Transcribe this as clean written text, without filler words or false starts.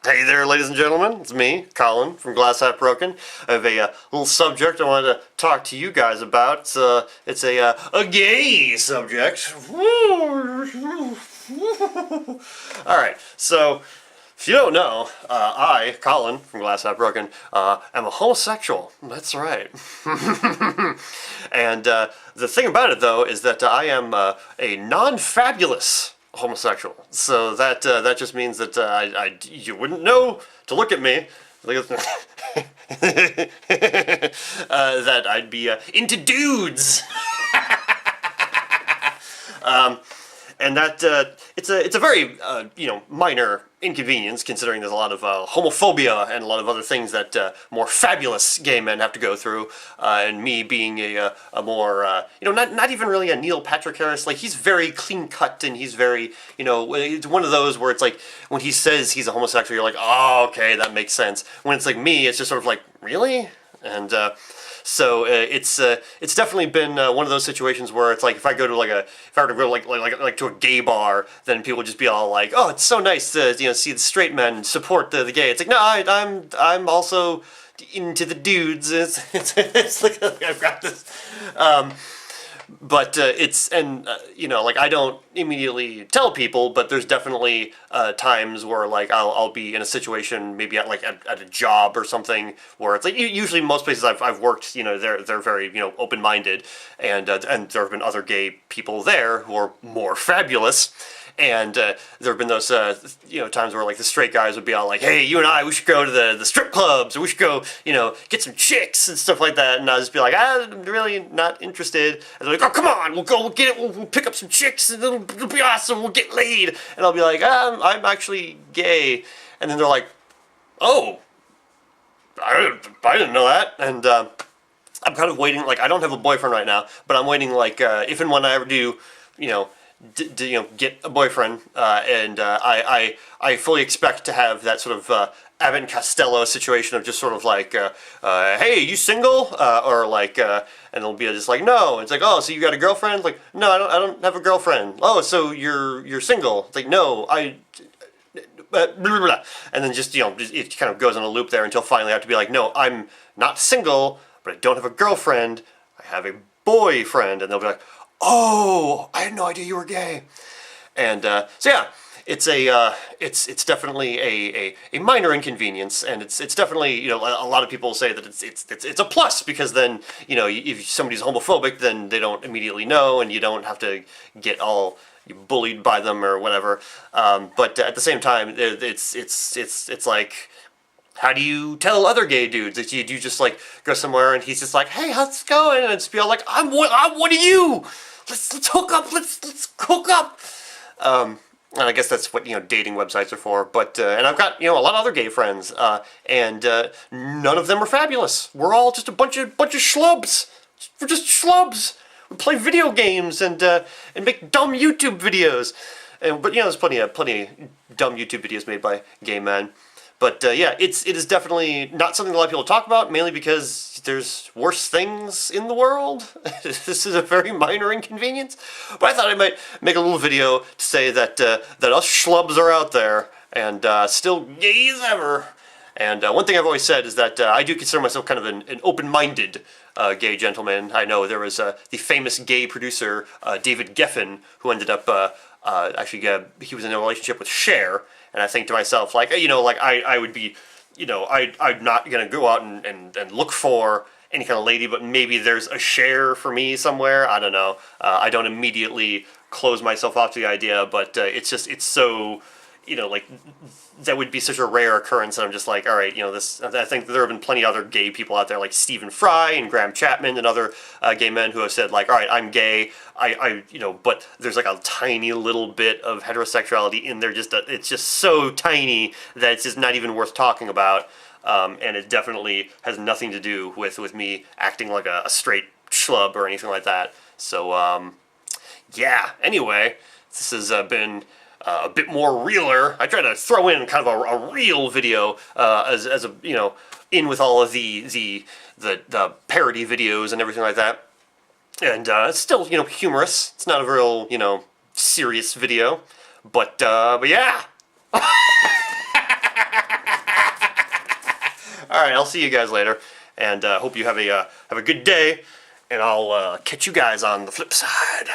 Hey there, ladies and gentlemen. It's me, Colin, from Glass Half Broken. I have a little subject I wanted to talk to you guys about. It's a gay subject. Alright, so, if you don't know, I, Colin, from Glass Half Broken, am a homosexual. That's right. And the thing about it, though, is that I am a non-fabulous homosexual. So that just means that you wouldn't know to look at me that I'd be into dudes. And that it's a very minor inconvenience, considering there's a lot of homophobia and a lot of other things that more fabulous gay men have to go through. And me being a more not even really a Neil Patrick Harris. Like, he's very clean cut, and he's very it's one of those where it's like when he says he's a homosexual, you're like, oh, okay, that makes sense. When it's like me, it's just sort of like, really? And so it's definitely been one of those situations where it's like if I were to go like to a gay bar, then people would just be all like, oh, it's so nice to see the straight men support the gay. It's like, no, I'm also into the dudes. It's like I've got this. But I don't immediately tell people, but there's definitely times where like I'll be in a situation, maybe at a job or something, where it's like usually most places I've worked, they're very open-minded, and there have been other gay people there who are more fabulous. And there have been those, times where like the straight guys would be all like, "Hey, you and I, we should go to the strip clubs, or we should go, get some chicks and stuff like that." And I'll just be like, "I'm really not interested." And they're like, "Oh, come on, we'll get it, we'll pick up some chicks, and it'll be awesome, we'll get laid." And I'll be like, "I'm actually gay." And then they're like, "Oh, I didn't know that." And I'm kind of waiting. Like, I don't have a boyfriend right now, but I'm waiting. Like, if and when I ever do, get a boyfriend, and I fully expect to have that sort of Abbott and Costello situation of just sort of like, hey, you single? Or like, and it'll be just like, no. It's like, oh, so you got a girlfriend? Like, no, I don't have a girlfriend. Oh, so you're single? It's like, no, blah, blah, blah. And then just it kind of goes on a loop there until finally I have to be like, no, I'm not single, but I don't have a girlfriend. I have a boyfriend. And they'll be like, oh, I had no idea you were gay. And so yeah, it's it's definitely a minor inconvenience, and it's definitely a lot of people say that it's a plus, because then if somebody's homophobic, then they don't immediately know, and you don't have to get all bullied by them or whatever. But at the same time, it's like, how do you tell other gay dudes? Do you just like go somewhere and he's just like, hey, how's it going? And it's be all like, I'm one of you. Let's hook up. Let's hook up. And I guess that's what dating websites are for. But and I've got a lot of other gay friends, and none of them are fabulous. We're all just a bunch of schlubs. We're just schlubs. We play video games and make dumb YouTube videos. But there's plenty of dumb YouTube videos made by gay men. But yeah, it is definitely not something a lot of people talk about, mainly because there's worse things in the world. This is a very minor inconvenience. But I thought I might make a little video to say that us schlubs are out there, and still gay as ever. And one thing I've always said is that I do consider myself kind of an open-minded gay gentleman. I know there was the famous gay producer, David Geffen, who ended up he was in a relationship with Cher. And I think to myself, like, I would be, I'm not going to go out and look for any kind of lady, but maybe there's a Cher for me somewhere. I don't know. I don't immediately close myself off to the idea, but it's so, like, that would be such a rare occurrence that I'm just like, all right, I think there have been plenty of other gay people out there, like Stephen Fry and Graham Chapman and other gay men who have said, like, all right, I'm gay, but there's like a tiny little bit of heterosexuality in there, it's just so tiny that it's just not even worth talking about, and it definitely has nothing to do with me acting like a straight schlub or anything like that. So, yeah, anyway, this has been a bit more realer. I try to throw in kind of a real video as a in with all of the parody videos and everything like that, and it's still humorous. It's not a real serious video, but yeah. right, I'll see you guys later, and hope you have a good day, and I'll catch you guys on the flip side.